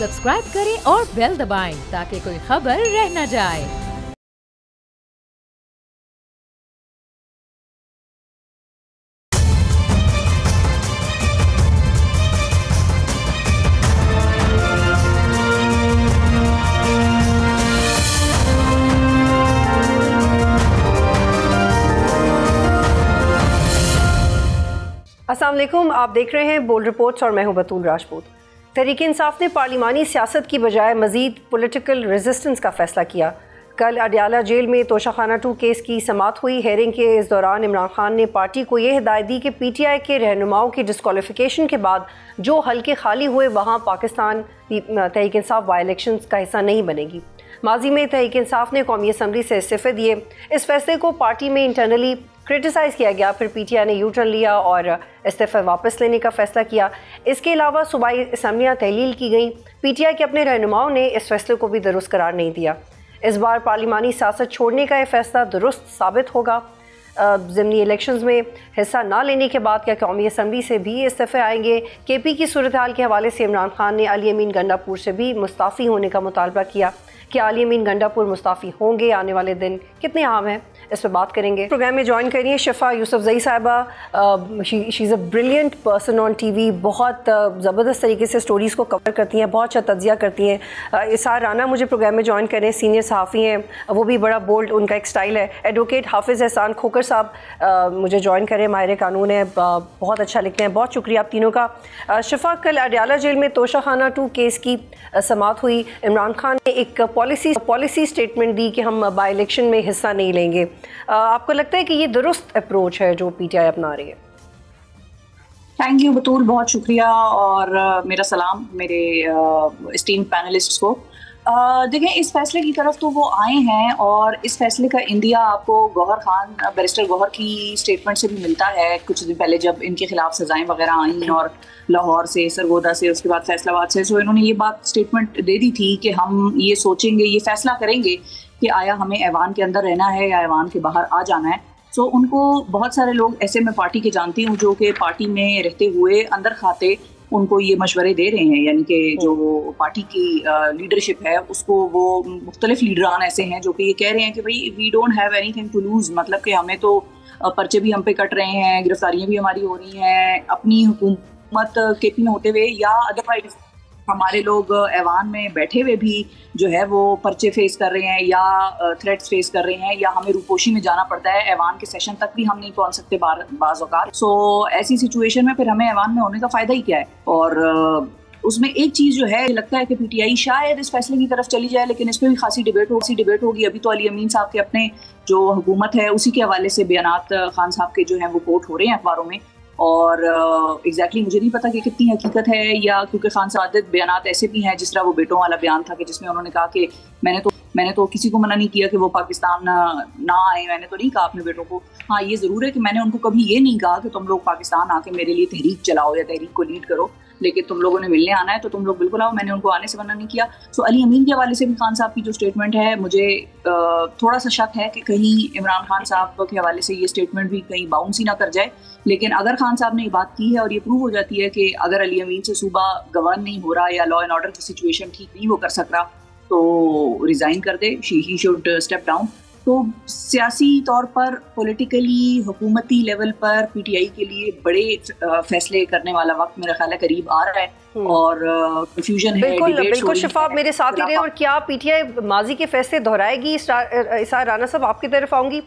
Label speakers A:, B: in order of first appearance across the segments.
A: Subscribe करें और bell दबाएं ताकि कोई खबर रह न जाए।
B: अस्सलाम वालेकुम, आप देख रहे हैं बोल्ड रिपोर्ट्स और मैं हूं बतूल राजपूत। तहरीक इंसाफ ने पार्लिमानी सियासत की बजाय मज़ीद पॉलिटिकल रेजिस्टेंस का फैसला किया। कल अडयाला जेल में तोशाखाना 2 केस की समाअत हुई। हेयरिंग के इस दौरान इमरान खान ने पार्टी को यह हिदायत दी कि PTI के रहनुमाओं की डिस्क्वालिफिकेशन के बाद जो हल्के खाली हुए वहाँ पाकिस्तान तहरीक इंसाफ बाई इलेक्शंस का हिस्सा नहीं बनेगी। माजी में तहरीक इंसाफ ने कौमी असम्बली से इस्तीफे दिए। इस फैसले को पार्टी में इंटरनली क्रिटिसाइज़ किया गया, फिर PTI ने यू टर्न लिया और इस्तीफा वापस लेने का फैसला किया। इसके अलावा सूबाई असम्बलियाँ तहलील की गई। PTI के अपने रहनुमाओं ने इस फैसले को भी दुरुस्त करार नहीं दिया। इस बार पार्लिमानी सियासत छोड़ने का यह फैसला दुरुस्त साबित होगा। ज़िमनी इलेक्शंस में हिस्सा ना लेने के बाद क्या कौमी असम्बली से भी इस्तीफे आएंगे? KP की सूरत हाल के हवाले से इमरान खान ने अली अमीन गंडापुर से भी मुस्ताफ़ी होने का मुतालबा किया। क्या अली अमीन गंडापुर मुस्ताफ़ी होंगे? आने वाले दिन कितने अहम हैं, इस पर बात करेंगे। प्रोग्राम में ज्वाइन करिए शिफा यूसुफजई साहिबा। She is a brilliant person on TV। बहुत ज़बरदस्त तरीके से स्टोरीज़ को कवर करती हैं, बहुत अच्छा तज्जिया करती हैं। इसार राना मुझे प्रोग्राम में ज्वाइन करें, सीनियर सहाफ़ी हैं, वो भी बड़ा बोल्ड उनका एक स्टाइल है। एडवोकेट हाफिज़ एहसान खोकर साहब मुझे ज्वाइन करें, माहिर कानून है, बहुत अच्छा लिखते हैं। बहुत शुक्रिया आप तीनों का। शिफा, कल अडयाला जेल में तोशाखाना 2 केस की समाअत हुई। इमरान खान ने एक पॉलिसी स्टेटमेंट दी कि हम बाई इलेक्शन में हिस्सा नहीं लेंगे। आपको लगता है कि ये दुरुस्त अप्रोच है जो PTI अपना रही है?
C: थैंक यू बतूल, बहुत शुक्रिया और मेरा सलाम मेरे एस्टीम्ड पैनलिस्ट्स को। देखें, इस फैसले की तरफ तो वो आए हैं और इस फैसले का इंदिया आपको गौहर खान, बैरिस्टर गौहर की स्टेटमेंट से भी मिलता है। कुछ दिन पहले जब इनके खिलाफ सजाएं वगैरह आई और लाहौर से, सरगोदा से, उसके बाद फैसलाबाद से, तो इन्होंने ये बात स्टेटमेंट दे दी थी कि हम ये सोचेंगे, ये फैसला करेंगे कि आया हमें ऐवान के अंदर रहना है या ऐवान के बाहर आ जाना है। सो उनको बहुत सारे लोग ऐसे मैं पार्टी के जानती हूँ जो कि पार्टी में रहते हुए अंदर खाते उनको ये मशवरे दे रहे हैं, यानी कि जो पार्टी की लीडरशिप है उसको वो मुख्तलिफ लीडरान ऐसे हैं जो कि ये कह रहे हैं कि भाई we don't have anything to lose, मतलब कि हमें तो पर्चे भी हम पे कट रहे हैं, गिरफ्तारियां भी हमारी हो रही हैं अपनी हुकूमत KP में होते हुए, या अदरवाइज हमारे लोग ऐवान में बैठे हुए भी जो है वो पर्चे फेस कर रहे हैं या थ्रेट्स फेस कर रहे हैं, या हमें रूपोशी में जाना पड़ता है, ऐवान के सेशन तक भी हम नहीं पहुंच सकते बाज़ औक़ात। सो ऐसी सिचुएशन में फिर हमें ऐवान में होने का फ़ायदा ही क्या है? और उसमें एक चीज़ जो है, लगता है कि PTI शायद इस फैसले की तरफ चली जाए, लेकिन इस पर भी खासी डिबेट होगी। अभी तो अली अमीन साहब के अपने जो हुकूमत है उसी के हवाले से बयानात खान साहब के जो हैं वो कोट हो रहे हैं अखबारों में, और एग्जैक्टली मुझे नहीं पता कि कितनी हकीकत है, या क्योंकि खान सादिक बयानात ऐसे भी हैं, जिस तरह वो बेटों वाला बयान था कि जिसमें उन्होंने कहा कि मैंने तो किसी को मना नहीं किया कि वो पाकिस्तान ना आए, मैंने तो नहीं कहा अपने बेटों को। हाँ, ये ज़रूर है कि मैंने उनको कभी ये नहीं कहा कि तुम लोग पाकिस्तान आके मेरे लिए तहरीक चलाओ या तहरीक को लीड करो, लेकिन तुम लोगों ने मिलने आना है तो तुम लोग बिल्कुल आओ, मैंने उनको आने से मना नहीं किया। सो अली अमीन के हवाले से भी खान साहब की जो स्टेटमेंट है, मुझे थोड़ा सा शक है कि कहीं इमरान खान साहब के हवाले से ये स्टेटमेंट भी कहीं बाउंस ही ना कर जाए। लेकिन अगर खान साहब ने ये बात की है और ये प्रूव हो जाती है कि अगर अली अमीन से सूबा गवर्न नहीं हो रहा या लॉ एंड ऑर्डर की सिचुएशन ठीक नहीं वो कर सक रहा, तो रिज़ाइन कर दे, ही शुड स्टेप डाउन। तो सियासी तौर पर, पॉलिटिकली, हुकूमती लेवल पर PTI के लिए बड़े फैसले करने वाला वक्त मेरा ख्याल है करीब आ रहा है और कंफ्यूजन है।
B: बिल्कुल शिफा, आप मेरे साथ ही रहे। और क्या PTI माजी के फैसले दोहराएगी? इसार राना साहब, आपकी तरफ आऊँगी।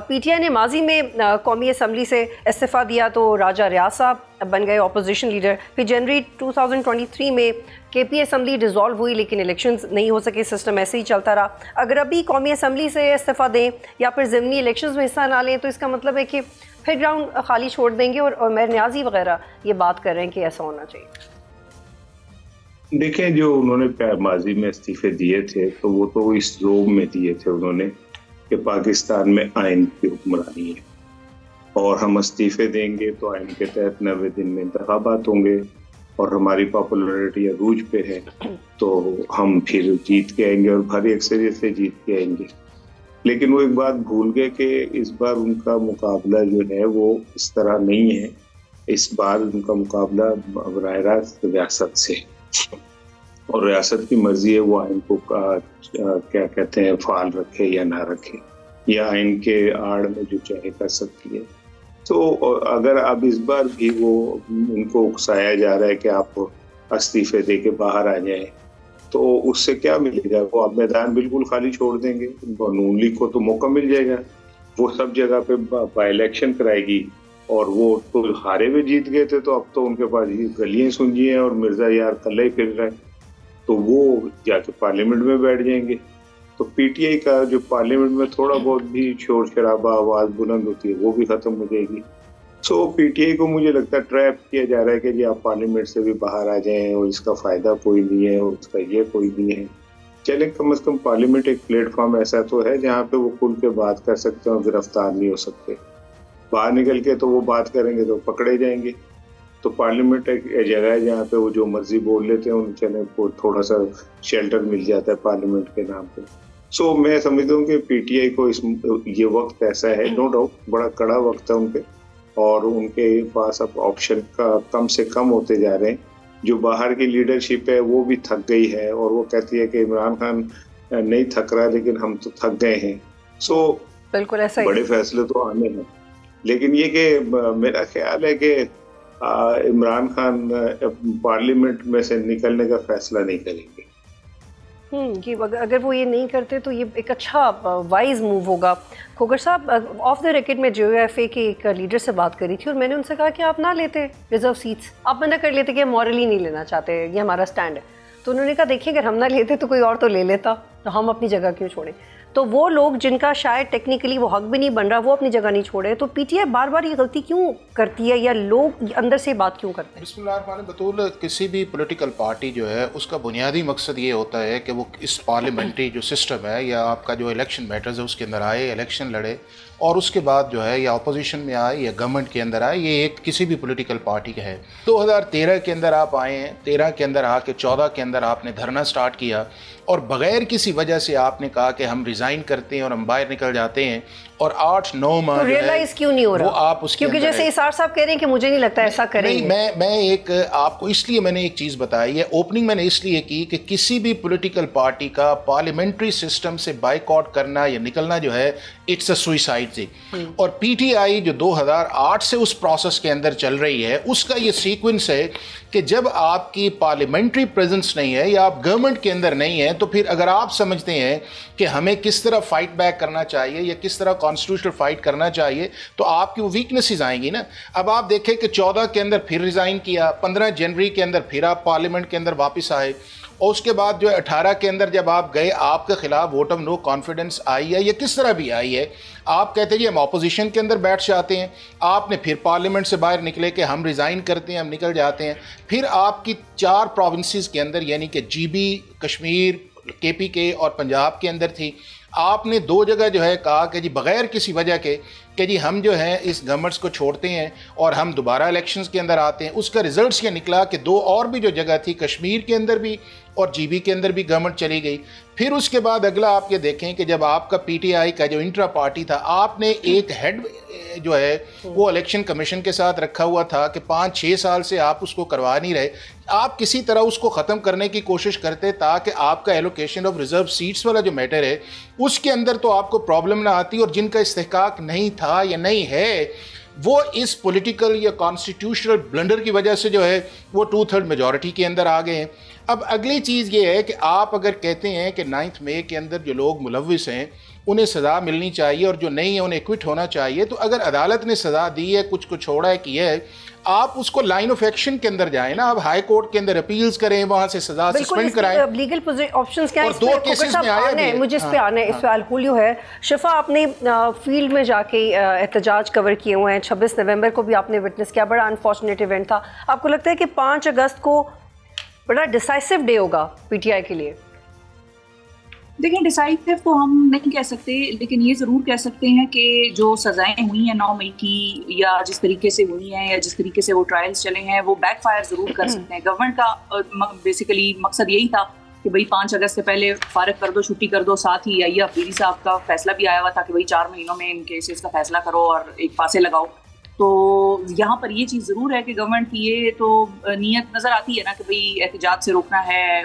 B: PTI ने माजी में कौमी असम्बली से इस्तीफ़ा दिया तो राजा रियाज साहब बन गए अपोजिशन लीडर। फिर जनवरी 2023 में KP असम्बली डिज़ोल्व हुई, लेकिन इलेक्शंस नहीं हो सके, सिस्टम ऐसे ही चलता रहा। अगर अभी कौमी असम्बली से इस्तीफ़ा दें या फिर ज़िमनी इलेक्शंस में हिस्सा ना लें, तो इसका मतलब है कि फिर ग्राउंड खाली छोड़ देंगे। और मेयर न्याजी वगैरह ये बात कर रहे हैं कि ऐसा होना चाहिए।
D: देखें, जो उन्होंने माजी में इस्तीफे दिए थे तो वो तो इस जोम में दिए थे उन्होंने कि पाकिस्तान में आइन की हुक्मरानी है और हम इस्तीफे देंगे तो आइन के तहत 90 दिन में इंतखाबात होंगे और हमारी पॉपुलैरिटी अरूज पे है तो हम फिर जीत के आएंगे और भारी अक्सरियत से जीत के आएंगे। लेकिन वो एक बात भूल गए कि इस बार उनका मुकाबला जो है वो इस तरह नहीं है। इस बार उनका मुकाबला बराह रास्त रियासत से, और रियासत की मर्जी है वो आइन को क्या कहते हैं फाल रखे या ना रखे, या आइन के आड़ में जो चाहे कर सकती है। तो अगर अब इस बार भी वो उनको उकसाया जा रहा है कि आप इस्तीफे दे के बाहर आ जाएं, तो उससे क्या मिलेगा? वो अब मैदान बिल्कुल खाली छोड़ देंगे। नून लीग को तो मौका मिल जाएगा, वो सब जगह पे बाई इलेक्शन कराएगी, और वो तो हारे हुए जीत गए थे, तो अब तो उनके पास गलियां सुंजी हैं और मिर्जा यार कल्ला ही फिर रहा है, तो वो जाके पार्लियामेंट में बैठ जाएंगे। तो पीटीआई का जो पार्लियामेंट में थोड़ा बहुत भी शोर शराबा आवाज बुलंद होती है वो भी खत्म हो जाएगी। सो पीटीआई को मुझे लगता है ट्रैप किया जा रहा है कि जी आप पार्लियामेंट से भी बाहर आ जाएं और इसका फायदा कोई नहीं है और उसका ये कोई नहीं है। चले कम से कम पार्लियामेंट एक प्लेटफॉर्म ऐसा तो है जहाँ पे वो खुल के बात कर सकते हैं और गिरफ्तार नहीं हो सकते। बाहर निकल के तो वो बात करेंगे तो पकड़े जाएंगे। तो पार्लियामेंट एक जगह है जहाँ पे वो जो मर्जी बोल लेते हैं, उन चले को थोड़ा सा शेल्टर मिल जाता है पार्लियामेंट के नाम पे। सो मैं समझता हूँ कि पीटीआई को ये वक्त ऐसा है, नो डाउट बड़ा कड़ा वक्त है उनपे, और उनके पास अब ऑप्शन का कम से कम होते जा रहे हैं। जो बाहर की लीडरशिप है वो भी थक गई है और वो कहती है कि इमरान खान नहीं थक रहा लेकिन हम तो थक गए हैं। सो
B: बिल्कुल ऐसा ही
D: बड़े फैसले तो आने हैं, लेकिन ये कि मेरा ख्याल है कि इमरान खान पार्लियामेंट में से निकलने का फैसला नहीं करेंगे।
B: कि अगर वो ये नहीं करते तो ये एक अच्छा वाइज मूव होगा। खोगर साहब, ऑफ द रिकॉर्ड में JOFA के एक लीडर से बात करी थी और मैंने उनसे कहा कि आप ना लेते रिजर्व सीट्स, आप मना कर लेते कि हम मॉरली नहीं लेना चाहते, ये हमारा स्टैंड है। तो उन्होंने कहा देखिए अगर हम ना लेते तो कोई और तो ले लेता, तो हम अपनी जगह क्यों छोड़ें। तो वो लोग जिनका शायद टेक्निकली वो हक भी नहीं बन रहा वो अपनी जगह नहीं छोड़े, तो पीटीआई बार बार ये गलती क्यों करती है या लोग अंदर से बात क्यों करते हैं?
E: बिस्मिल्लाह बतूल किसी भी पॉलिटिकल पार्टी जो है उसका बुनियादी मकसद ये होता है कि वो इस पार्लियामेंट्री जो सिस्टम है या आपका जो इलेक्शन मैटर्स है उसके अंदर आए, इलेक्शन लड़े, और उसके बाद जो है या अपोजिशन में आए या गवर्नमेंट के अंदर आए। ये एक किसी भी पॉलिटिकल पार्टी का है। 2013 के अंदर आप आए हैं, 13 के अंदर आके 14 के अंदर आपने धरना स्टार्ट किया और बगैर किसी वजह से आपने कहा कि हम रिज़ाइन करते हैं और हम बाहर निकल जाते हैं, और 8-9 माह
B: तो रियलाइज क्यों नहीं हो रहा?
E: वो आप उसके
B: क्योंकि जैसे इसार साहब कह रहे हैं कि मुझे नहीं लगता ऐसा करेंगे।
E: मैं एक आपको इसलिए मैंने एक चीज़ बताई है, ओपनिंग मैंने इसलिए की कि किसी भी पॉलिटिकल पार्टी का पार्लियामेंट्री सिस्टम से बाइकआउट करना या निकलना जो है इट्स अ सुसाइड थी। और पीटीआई जो 2008 से उस प्रोसेस के अंदर चल रही है उसका ये सीक्वेंस है कि जब आपकी पार्लियामेंट्री प्रेजेंस नहीं है या आप गवर्नमेंट के अंदर नहीं है, तो फिर अगर आप समझते हैं कि हमें किस तरह फाइट बैक करना चाहिए या किस तरह कॉन्स्टिट्यूशनल फाइट करना चाहिए, तो आपकी वो वीकनेसेस आएंगी ना। अब आप देखें कि 14 के अंदर फिर रिज़ाइन किया, 15 जनवरी के अंदर फिर आप पार्लियामेंट के अंदर वापस आए, और उसके बाद जो 18 के अंदर जब आप गए आपके खिलाफ वोट ऑफ नो कॉन्फिडेंस आई है या किस तरह भी आई है, आप कहते हैं जी हम ऑपोजिशन के अंदर बैठ जाते हैं, आपने फिर पार्लियामेंट से बाहर निकले कि हम रिज़ाइन करते हैं, हम निकल जाते हैं। फिर आपकी 4 प्रोविंसेस के अंदर यानी कि GB, कश्मीर, KPK और पंजाब के अंदर थी, आपने 2 जगह जो है कहा कि जी बग़ैर किसी वजह के कि जी हम जो है इस गवर्नमेंट्स को छोड़ते हैं और हम दोबारा इलेक्शंस के अंदर आते हैं। उसका रिजल्ट्स ये निकला कि 2 और भी जो जगह थी, कश्मीर के अंदर भी और GB के अंदर भी गवर्नमेंट चली गई। फिर उसके बाद अगला आप ये देखें कि जब आपका PTI का जो इंट्रा पार्टी था, आपने एक हेड जो है वो इलेक्शन कमीशन के साथ रखा हुआ था कि 5-6 साल से आप उसको करवा नहीं रहे, आप किसी तरह उसको ख़त्म करने की कोशिश करते ताकि आपका एलोकेशन ऑफ रिजर्व सीट्स वाला जो मैटर है उसके अंदर तो आपको प्रॉब्लम ना आती, और जिनका इस्तेहकाक नहीं था या नहीं है वो इस पॉलिटिकल या कॉन्स्टिट्यूशनल ब्लंडर की वजह से जो है वो 2/3 मेजॉरिटी के अंदर आ गए हैं। अब अगली चीज़ ये है कि आप अगर कहते हैं कि 9 मई के अंदर जो लोग मुलव्विस हैं उन्हें सज़ा मिलनी चाहिए और जो नहीं है उन्हें क्विट होना चाहिए, तो अगर अदालत ने सज़ा दी है, कुछ को छोड़ा है, किया है, आप उसको लाइन ऑफ एक्शन के अंदर जाएं ना। अब हाई कोर्ट के अंदर अपील्स करें, वहां से सजा सस्पेंड कराएं।
B: लीगल ऑप्शंस क्या हैं?
E: 2 केसेस में आया है,
B: मुझे इस पे आना है, इस पे अलहुलियो है। शिफा, आपने फील्ड में जाके एहतजाज कवर किए हुए हैं, 26 नवंबर को भी आपने विटनेस किया, बड़ा अनफॉर्चुनेट इवेंट था। आपको लगता है कि 5 अगस्त को बड़ा डिसाइसिव डे होगा पीटीआई के लिए?
C: देखिए, डिसाइसिव तो हम नहीं कह सकते, लेकिन ये ज़रूर कह सकते हैं कि जो सज़ाएं हुई हैं 9 मई की, या जिस तरीके से हुई हैं या जिस तरीके से वो ट्रायल्स चले हैं, वो बैकफायर ज़रूर कर सकते हैं। गवर्नमेंट का बेसिकली मकसद यही था कि भाई 5 अगस्त से पहले फारिग कर दो, छुट्टी कर दो। साथ ही अफरीदी साहब का फैसला भी आया हुआ था कि भाई 4 महीनों में इन केसेस का फैसला करो और एक फांसे लगाओ। तो यहाँ पर ये चीज़ ज़रूर है कि गवर्नमेंट की ये तो नीयत नज़र आती है ना कि भाई एहतजाज से रोकना है,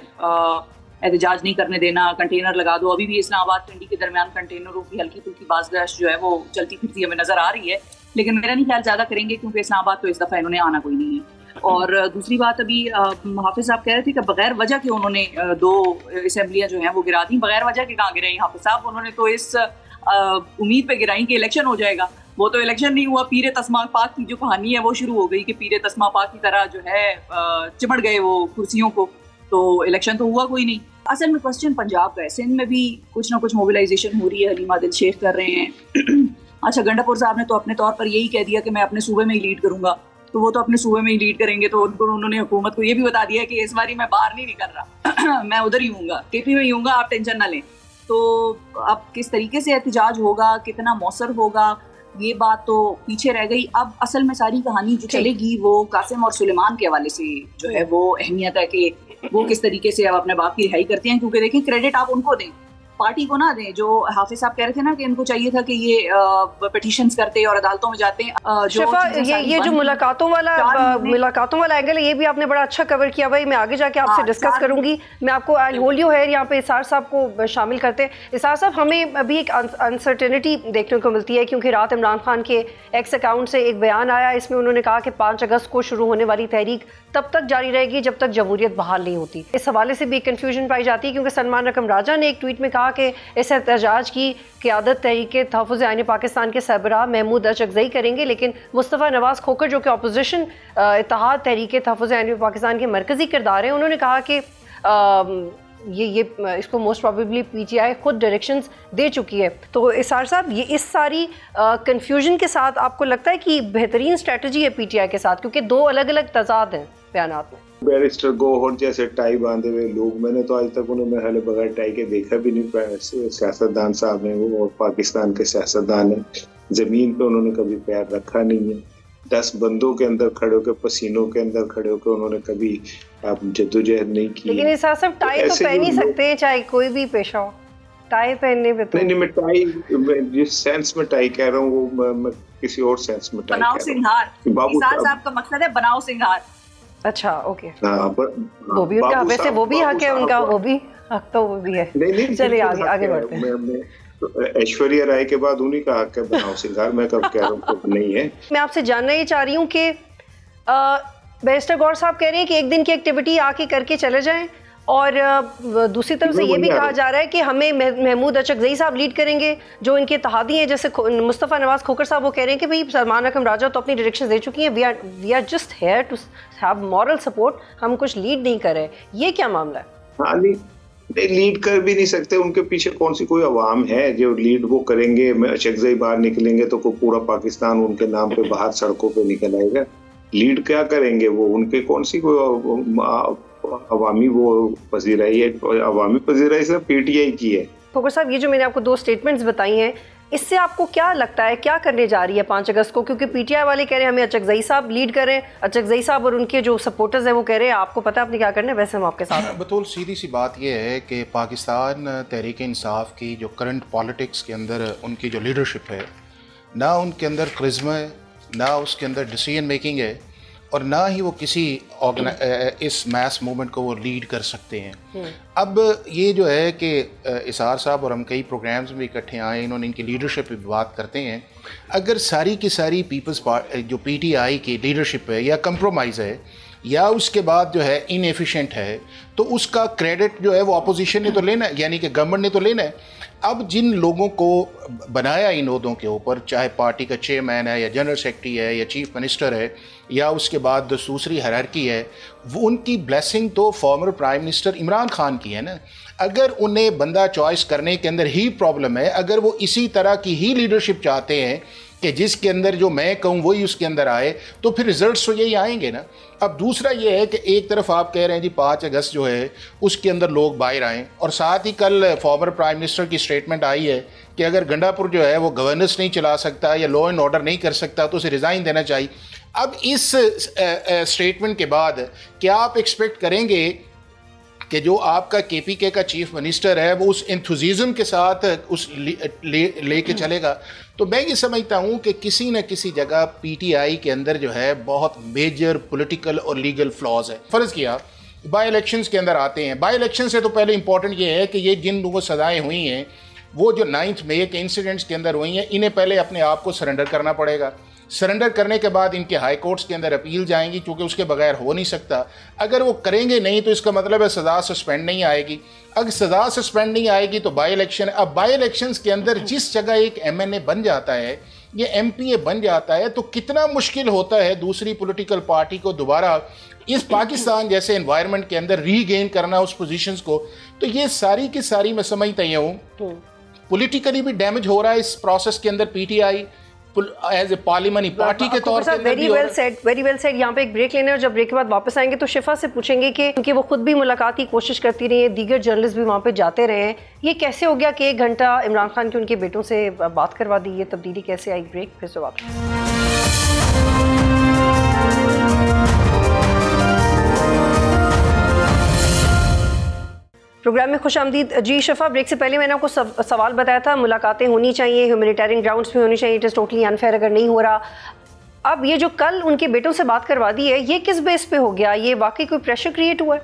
C: एहतजाज नहीं करने देना, कंटेनर लगा दो। अभी भी इस्लामाबाद पिंडी के दरमियान कंटेनरों की हल्की फुल्की बाज़गश्त जो है वो चलती फिरती हमें नज़र आ रही है, लेकिन मेरा नहीं ख्याल ज़्यादा करेंगे क्योंकि इस्लामाबाद तो इस दफ़ा इन्होंने आना कोई नहीं है। और दूसरी बात, अभी हाफिज साहब कह रहे थे कि बगैर वजह के उन्होंने 2 असेंबलियाँ जो हैं वो गिरा दी। बगैर वजह के कहाँ गिराई हाफिज साहब? उन्होंने तो इस उम्मीद पे गिराई कि इलेक्शन हो जाएगा। वो तो इलेक्शन नहीं हुआ, पीरे तस्मा पाक की जो कहानी है वो शुरू हो गई कि पीरे तस्मा पाक की तरह जो है चिमड़ गए वो कुर्सियों को, तो इलेक्शन तो हुआ कोई नहीं। असल में क्वेश्चन पंजाब का है, सिंध में भी कुछ ना कुछ मोबिलाइजेशन हो रही है, हलीमा दिल शेख कर रहे हैं। अच्छा, गंडापुर साहब ने तो अपने तौर पर यही कह दिया कि मैं अपने सूबे में ही लीड करूंगा, तो वो तो अपने सूबे में ही लीड करेंगे, तो उन्होंने हुकूमत को ये भी बता दिया कि इस बारी मैं बाहर नहीं निकल रहा मैं उधर ही हूँगा, केपी में ही हूँगा, आप टेंशन ना लें। तो अब किस तरीके से एहतजाज होगा, कितना मौसर होगा, ये बात तो पीछे रह गई। अब असल में सारी कहानी जो चलेगी वो कासिम और सुलेमान के हवाले से जो है वो अहमियत है कि वो किस तरीके से अब अपने बाप की रिहाई करते हैं, क्योंकि देखिए क्रेडिट आप उनको दें, पार्टी को ना दें। जो हाफिज साहब कह रहे थे ना कि इनको चाहिए था कि ये पिटीशंस करते और अदालतों में जाते हैं।
B: ये जो मुलाकातों वाला एंगल है, ये भी आपने बड़ा अच्छा कवर किया भाई। मैं आगे जाके आपसे डिस्कस करूंगी। मैं आपको आई होल्ड यू है यहाँ पे इसार साहब को शामिल करते हैं। इसार साहब, हमें अभी एक अनसर्टेनिटी देखने को मिलती है क्योंकि रात इमरान खान के एक्स अकाउंट से एक बयान आया, इसमें उन्होंने कहा कि 5 अगस्त को शुरू होने वाली तहरीक तब तक जारी रहेगी जब तक जमहूरियत बहाल नहीं होती। इस हवाले से भी कन्फ्यूजन पाई जाती है क्योंकि सलमान रकम राजा ने एक ट्वीट में कहा कि इस एहतजाज की क़यादत तहरीक तहफ़्फ़ुज़ आईन पाकिस्तान के सरबराह महमूद अचकज़ई करेंगे, लेकिन मुस्तफ़ा नवाज़ खोखर जो कि अपोजिशन इत्तेहाद तहरीक तहफ़्फ़ुज़ आईन पाकिस्तान के मरकज़ी किरदार हैं, उन्होंने कहा कि ये इसको मोस्ट प्रोबेबली पीटीआई खुद डायरेक्शंस दे चुकी है। तो इसार साहब, ये इस सारी कन्फ्यूजन के साथ आपको लगता है कि बेहतरीन स्ट्रेटजी है पीटीआई के साथ, क्योंकि 2 अलग-अलग तजाद हैं बयानात में?
D: बैरिस्टर गोहर जैसे टाई बांधे हुए लोग, मैंने तो आज तक उन्हें महल बगैर टाई के देखा भी नहीं पाया। सियासतदान साहब हैं वो, और पाकिस्तान के सियासतदान हैं, जमीन पे उन्होंने कभी पैर रखा नहीं है। 10 बंदों के अंदर खड़े होकर, पसीनों के अंदर खड़े होकर उन्होंने कभी जद्दोजहद नहीं की।
B: लेकिन इस सब टाई तो पहन ही सकते हैं, चाहे कोई भी पेशा हो, टाई पहनने पे तो नहीं। मैं टाई जिस सेंस में टाई कह रहा हूँ वो मैं किसी और सेंस में टाई
C: बनाओ सिंगार। इसार साहब का मकसद है बनाओ सिंगार। अच्छा, ओके,
B: वो भी उनका, वैसे वो भी हक है उनका, वो भी हक तो वो भी है। चलिए आगे बढ़ते हैं।
D: ऐश्वर्या राय के बाद उन्हीं का हक है बनाओ सिंगार, मैं कब कह रहा हूँ नहीं है।
B: मैं आपसे जानना ये चाह रही हूँ कि बैरिस्टर गौर साहब कह रहे हैं कि एक दिन की एक्टिविटी आके करके चले जाएं, और दूसरी तरफ से ये भी कहा जा रहा है कि हमें महमूद अचकज़ई साहब लीड करेंगे जो इनके इत्तेहादी हैं, जैसे मुस्तफ़ा नवाज़ खोखर साहब, वो कह रहे हैं कि भाई सलमान रकम राजा तो अपनी डायरेक्शन दे चुकी हैं, we are just here to have moral support, हम कुछ लीड नहीं कर रहे। ये क्या मामला है?
D: हाँ, नहीं लीड कर भी नहीं सकते, उनके पीछे कौन सी कोई अवाम है जो लीड वो करेंगे? अचकज़ई बाहर निकलेंगे तो पूरा पाकिस्तान उनके नाम पे बाहर सड़कों पे निकल आएगा। लीड क्या करेंगे वो? उनके कौन सी कोई अवामी वो पजीराई है? अवामी पजीराई सिर्फ पीटीआई की है।
B: खोखर साहब, ये जो मैंने आपको 2 स्टेटमेंट्स बताई हैं, इससे आपको क्या लगता है क्या करने जा रही है 5 अगस्त को? क्योंकि पीटीआई वाले कह रहे हैं हमें अचकज़ई साहब लीड करें, अचकज़ई साहब और उनके जो सपोर्टर्स हैं वो कह रहे हैं आपको पता है आपने क्या करना है, वैसे हम आपके साथ हैं।
E: बतौल सीधी सी बात ये है कि पाकिस्तान तहरीक इंसाफ की जो करंट पॉलिटिक्स के अंदर उनकी जो लीडरशिप है, ना उनके अंदर करिश्मा है, ना उसके अंदर डिसीजन मेकिंग है, और ना ही वो किसी इस मैस मूवमेंट को वो लीड कर सकते हैं। अब ये जो है कि इसार साहब और हम कई प्रोग्राम्स में इकट्ठे आए, इन्होंने इनकी लीडरशिप की बात करते हैं। अगर सारी की सारी पीपल्स पार्टी जो पीटीआई की लीडरशिप है या कंप्रोमाइज़ है या उसके बाद जो है इनएफिशिएंट है, तो उसका क्रेडिट जो है वो अपोजिशन ने तो लेना है, यानी कि गवर्नमेंट ने तो लेना है। अब जिन लोगों को बनाया इन ओहदों के ऊपर, चाहे पार्टी का चेयरमैन है या जनरल सेक्रेटरी है या चीफ मिनिस्टर है या उसके बाद दूसरी हायरार्की है, वो उनकी ब्लेसिंग तो former prime minister Imran Khan की है ना। अगर उन्हें बंदा चॉइस करने के अंदर ही प्रॉब्लम है, अगर वो इसी तरह की ही लीडरशिप चाहते हैं कि जिसके अंदर जो मैं कहूँ वही उसके अंदर आए, तो फिर रिजल्ट्स तो यही आएंगे ना। अब दूसरा ये है कि एक तरफ आप कह रहे हैं जी 5 अगस्त जो है उसके अंदर लोग बाहर आएँ, और साथ ही कल फॉर्मर प्राइम मिनिस्टर की स्टेटमेंट आई है कि अगर गंडापुर जो है वो गवर्नेंस नहीं चला सकता या लॉ एंड ऑर्डर नहीं कर सकता तो उसे रिज़ाइन देना चाहिए। अब इस स्टेटमेंट के बाद क्या आप एक्सपेक्ट करेंगे कि जो आपका KPK का चीफ मिनिस्टर है वो उस एंथुसिज्म के साथ उस लेके चलेगा, तो मैं ये समझता हूँ कि किसी न किसी जगह PTI के अंदर जो है बहुत मेजर पॉलिटिकल और लीगल फ्लॉज है। फ़र्ज़ किया बाई इलेक्शंस के अंदर आते हैं, बाई इलेक्शन से तो पहले इंपॉर्टेंट ये है कि ये जिन लोगों को सजाएं हुई हैं वो जो 9 मई के इंसिडेंट्स के अंदर हुई हैं, इन्हें पहले अपने आप को सरेंडर करना पड़ेगा। सरेंडर करने के बाद इनके हाई कोर्ट्स के अंदर अपील जाएंगी, क्योंकि उसके बगैर हो नहीं सकता। अगर वो करेंगे नहीं तो इसका मतलब है सज़ा सस्पेंड नहीं आएगी। अगर सज़ा सस्पेंड नहीं आएगी तो बाई इलेक्शन, अब बाई इलेक्शंस के अंदर जिस जगह एक MNA बन जाता है, ये MPA बन जाता है, तो कितना मुश्किल होता है दूसरी पॉलिटिकल पार्टी को दोबारा इस पाकिस्तान जैसे एनवायरनमेंट के अंदर रीगेन करना उस पोजीशंस को। तो ये सारी की सारी मैं समझता ही हूँ पॉलिटिकली भी डैमेज हो रहा है इस प्रोसेस के अंदर। PTI as a parliament party के तौर पर
B: वेरी वेल सेड। यहाँ पे एक ब्रेक लेने और जब ब्रेक के बाद वापस आएंगे तो शिफा से पूछेंगे कि क्योंकि वो खुद भी मुलाकात की कोशिश करती रही है, दीगर जर्नलिस्ट भी वहाँ पे जाते रहे हैं, ये कैसे हो गया कि 1 घंटा इमरान खान के उनके बेटों से बात करवा दी, ये तब्दीली कैसे आई? ब्रेक फिर से वापस। प्रोग्राम में खुशामदीद जी। शफा, ब्रेक से पहले मैंने आपको सवाल बताया था, मुलाकातें होनी चाहिए, ह्यूमैनिटेरियन ग्राउंड्स पे होनी चाहिए, इट इज़ टोटली अनफेयर अगर नहीं हो रहा। अब ये जो कल उनके बेटों से बात करवा दी है, ये किस बेस पे हो गया? ये वाकई कोई प्रेशर क्रिएट हुआ है?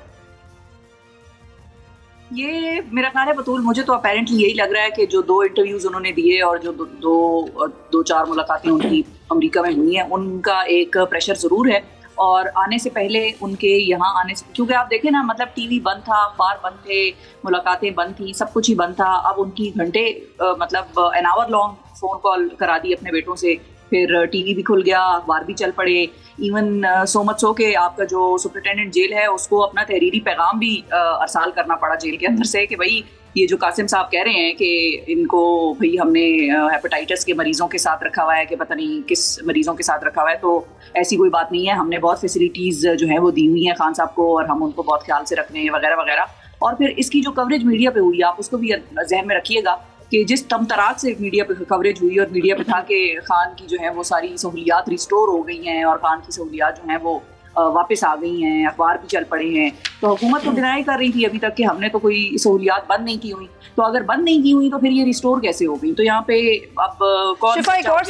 C: ये मेरा ख्याल है बतूल, मुझे तो अपेरेंटली यही लग रहा है कि जो 2 इंटरव्यूज उन्होंने दिए और जो दो चार मुलाकातें उनकी अमेरिका में हुई हैं, उनका एक प्रेशर ज़रूर है। और आने से पहले उनके यहाँ आने से, क्योंकि आप देखें ना, मतलब टीवी बंद था, अखबार बंद थे, मुलाकातें बंद थी, सब कुछ ही बंद था। अब उनकी घंटे मतलब an hour long phone call करा दी अपने बेटों से, फिर टीवी भी खुल गया, अखबार भी चल पड़े। इवन सो मच हो के आपका जो सुपरिटेंडेंट जेल है उसको अपना तहरीरी पैगाम भी अरसाल करना पड़ा जेल के अंदर से कि भाई ये जो कासिम साहब कह रहे हैं कि इनको भाई हमने हेपेटाइटिस के मरीजों के साथ रखा हुआ है कि पता नहीं किस मरीजों के साथ रखा हुआ है, तो ऐसी कोई बात नहीं है, हमने बहुत फैसिलिटीज़ जो है वो दी हुई हैं खान साहब को और हम उनको बहुत ख्याल से रख रहे हैं वगैरह वगैरह। और फिर इसकी जो कवरेज मीडिया पे हुई, आप उसको भी जहन में रखिएगा कि जिस तमतराक से मीडिया पे कवरेज हुई और मीडिया पे था कि खान की जो है वो सारी सहूलियात रिस्टोर हो गई हैं और खान की सहूलियात जो हैं वो वापस आ गई हैं, अखबार भी चल पड़े हैं। तो हुकूमत तो डिनाई कर रही थी अभी तक कि हमने तो कोई सहूलियात बंद नहीं की हुई, तो अगर बंद नहीं की हुई तो फिर ये रिस्टोर कैसे हो गई? तो यहाँ पे अब कौन
B: शिफा एक और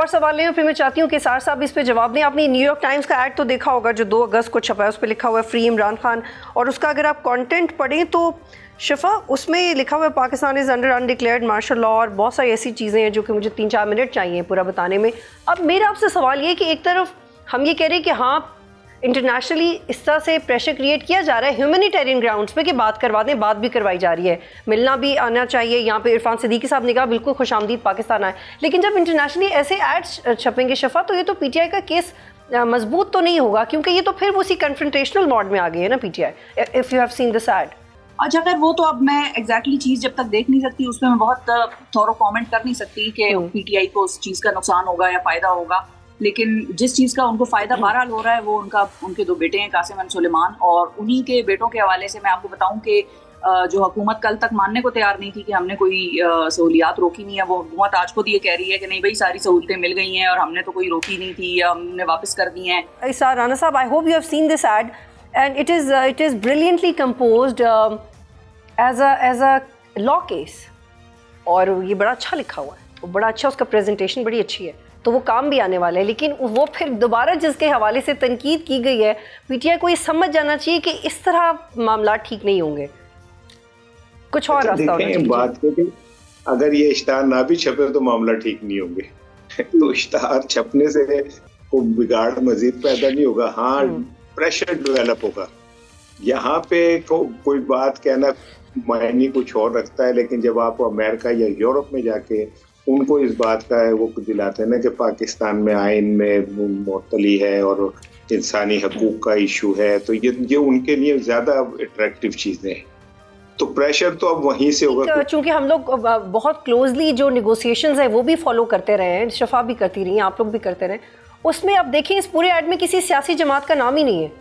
B: सवाल लें फिर मैं चाहती हूँ कि सार साहब इस पे जवाब दें। आपने न्यूयॉर्क टाइम्स का ऐड तो देखा होगा जो 2 अगस्त को छपा है, उस पर लिखा हुआ है फ्री इमरान खान, और उसका अगर आप कंटेंट पढ़ें तो शिफा उसमें लिखा हुआ है Pakistan is under undeclared martial law और बहुत सारी ऐसी चीज़ें हैं जो कि मुझे 3-4 मिनट चाहिए पूरा बताने में। अब मेरा आपसे सवाल ये कि एक तरफ हम ये कह रहे हैं कि हाँ इंटरनेशनली इस तरह से प्रेशर क्रिएट किया जा रहा है ह्यूमैनिटेरियन ग्राउंड्स पे कि बात करवा दें, बात भी करवाई जा रही है, मिलना भी आना चाहिए। यहाँ पे इरफान सिद्दीकी साहब ने कहा बिल्कुल खुशामदीद पाकिस्तान आए, लेकिन जब इंटरनेशनली ऐसे एड्स छपेंगे शफा तो ये तो PTI का केस मजबूत तो नहीं होगा, क्योंकि ये तो फिर उसी कन्फ्रंटेशनल मोड में आ गए है ना PTI, if you have seen this ad.
C: अच्छा, अगर वो तो अब मैं एग्जैक्टली चीज़ जब तक देख नहीं सकती उसमें मैं बहुत थोड़ा कमेंट कर नहीं सकती कि PTI को उस चीज़ का नुकसान होगा या फ़ायदा होगा, लेकिन जिस चीज़ का उनको फ़ायदा बहरहाल हो रहा है वो उनके 2 बेटे हैं कासिम और सुलेमान, और उन्हीं के बेटों के हवाले से मैं आपको बताऊं कि जो हुकूमत कल तक मानने को तैयार नहीं थी कि हमने कोई सहूलियात रोकी नहीं है, वो हुकूमत आज खुद ये कह रही है कि नहीं भाई सारी सहूलतें मिल गई हैं और हमने तो कोई रोकी नहीं थी या हमने वापस कर दी हैं।
B: राना साहब, I hope you have seen this ad and it is brilliantly composed as a law case, और ये बड़ा अच्छा लिखा हुआ है, बड़ा अच्छा उसका प्रेजेंटेशन बड़ी अच्छी है, तो वो काम भी आने वाला है। लेकिन वो फिर दोबारा जिसके हवाले से तनकीद की गई है, PTI को ये समझ जाना चाहिए कि इस तरह मामला ठीक नहीं होंगे, कुछ और रास्ता होना चाहिए।
D: बात है अगर ये इश्तार ना भी छपे तो मामला ठीक नहीं होंगे तो इश्तार छपने से कोई बिगाड़ मजीद पैदा नहीं होगा, हाँ प्रेशर डेवलप होगा। यहाँ पे कोई बात कहना मायने कुछ और रखता है, लेकिन जब आप अमेरिका या यूरोप में जाके उनको इस बात का है वो दिलाते हैं ना कि पाकिस्तान में आइन में मुअत्तली है और इंसानी हकूक का इशू है, तो ये उनके लिए ज़्यादा अट्रैक्टिव चीज़ें हैं, तो प्रेशर तो अब वहीं से होगा।
B: चूँकि हम लोग बहुत क्लोजली जो निगोसिएशंस है वो भी फॉलो करते रहे हैं, शफा भी करती रही, आप लोग भी करते रहे, उसमें अब देखें इस पूरे ऐड में किसी सियासी जमात का नाम ही नहीं है,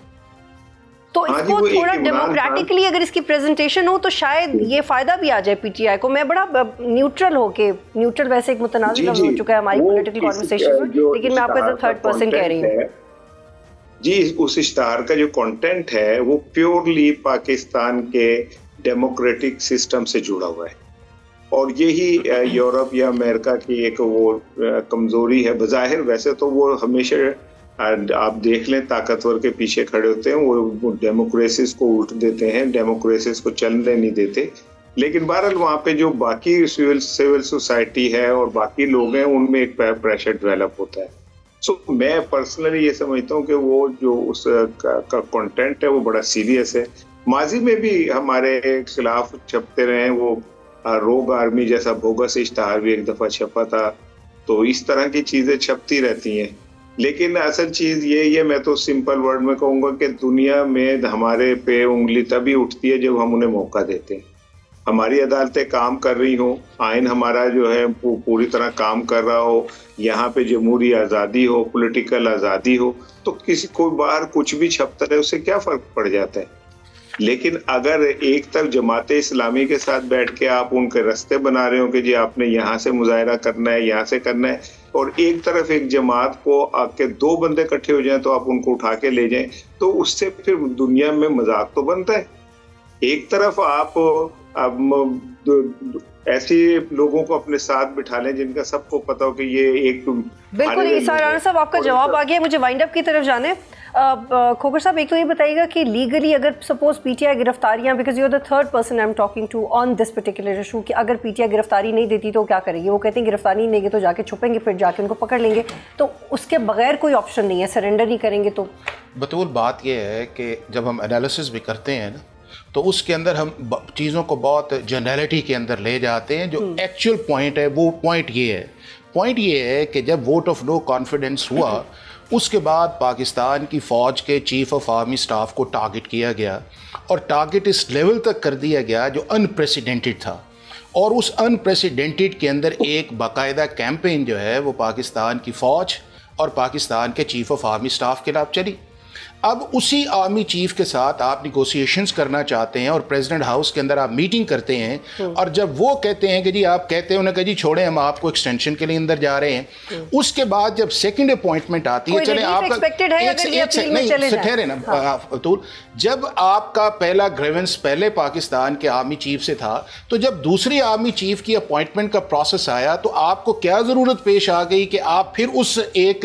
B: तो इसको थोड़ा डेमोक्रेटिकली अगर इसकी प्रेजेंटेशन हो तो शायद ये फायदा भी आ जाए PTI को। मैं बड़ा न्यूट्रल होके, न्यूट्रल वैसे एक मुतनाज़िर हो चुका है हमारी पॉलिटिकल कॉन्वर्सेशन में, लेकिन मैं आपको एज अ थर्ड पर्सन कह रही हूँ।
D: जी, उस इश्तहार का जो कंटेंट है वो प्योरली पाकिस्तान के डेमोक्रेटिक सिस्टम से जुड़ा हुआ है, और यही यूरोप या अमेरिका की एक वो कमजोरी है बज़ाहिर। वैसे तो वो हमेशा आप देख लें ताकतवर के पीछे खड़े होते हैं, वो डेमोक्रेसीज को उल्ट देते हैं, डेमोक्रेसीज को चलने नहीं देते। लेकिन बहरहाल वहाँ पे जो बाकी सिविल सोसाइटी है और बाकी लोग हैं उनमें एक प्रेशर डेवलप होता है। सो मैं पर्सनली ये समझता हूँ कि वो जो उस का कंटेंट है वो बड़ा सीरियस है। माजी में भी हमारे खिलाफ छपते रहे, वो रोग आर्मी जैसा बोगस इश्तहार भी एक दफा छपा था, तो इस तरह की चीजें छपती रहती हैं। लेकिन असल चीज ये मैं तो सिंपल वर्ड में कहूँगा कि दुनिया में हमारे पे उंगली तभी उठती है जब हम उन्हें मौका देते हैं। हमारी अदालतें काम कर रही हो, आइन हमारा जो है पूरी तरह काम कर रहा हो, यहाँ पे जमहूरी आज़ादी हो, पॉलिटिकल आज़ादी हो, तो किसी को बाहर कुछ भी छपता रहे उससे क्या फ़र्क पड़ जाता है। लेकिन अगर एक तरफ जमात इस्लामी के साथ बैठ के आप उनके रास्ते बना रहे हो कि जी आपने यहाँ से मुजाहरा करना है, यहाँ से करना है, और एक तरफ एक जमात को आके दो बंदे इकट्ठे हो जाएं तो आप उनको उठा के ले जाएं, तो उससे फिर दुनिया में मजाक तो बनता है। एक तरफ आप ऐसे लोगों को अपने साथ बिठा लें जिनका सबको पता हो कि ये एक
B: बिल्कुल। इसार राणा साहब आपका जवाब आ गया, मुझे वाइंड अप की तरफ जाने। खोखर साहब एक तो ये बताइएगा कि लीगली अगर सपोज पीटीआई गिरफ्तारियां, because you are the third person I am talking to on this particular issue, कि अगर पीटीआई गिरफ्तारी नहीं देती तो क्या करेंगे? वो कहते हैं गिरफ्तारी नहीं देंगे तो जाके छुपेंगे, फिर जाके उनको पकड़ लेंगे, तो उसके बगैर कोई ऑप्शन नहीं है, सरेंडर नहीं करेंगे तो।
E: बतौल बात यह है कि जब हम एनालिसिस भी करते हैं ना, तो उसके अंदर हम चीज़ों को बहुत जनरलिटी के अंदर ले जाते हैं। जो एक्चुअल पॉइंट है वो पॉइंट ये है कि जब वोट ऑफ नो कॉन्फिडेंस हुआ उसके बाद पाकिस्तान की फ़ौज के चीफ ऑफ आर्मी स्टाफ को टारगेट किया गया, और टारगेट इस लेवल तक कर दिया गया जो अनप्रेसिडेंटेड था। और उस अनप्रेसिडेंटेड के अंदर एक बाकायदा कैंपेन जो है वो पाकिस्तान की फ़ौज और पाकिस्तान के चीफ ऑफ आर्मी स्टाफ के खिलाफ चली। अब उसी आर्मी चीफ के साथ आप निगोशिएशंस करना चाहते हैं और प्रेसिडेंट हाउस के अंदर आप मीटिंग करते हैं, और जब वो कहते हैं कि जी आप कहते हैं उन्हें कहा जी छोड़ें हम आपको एक्सटेंशन के लिए अंदर जा रहे हैं, उसके बाद जब सेकंड अपॉइंटमेंट आती है, चले आपका ठहरे ना तो जब आपका पहला ग्रीवेंस पहले पाकिस्तान के आर्मी चीफ से था, तो जब दूसरी आर्मी चीफ की अपॉइंटमेंट का प्रोसेस आया तो आपको क्या ज़रूरत पेश आ गई कि आप फिर उस एक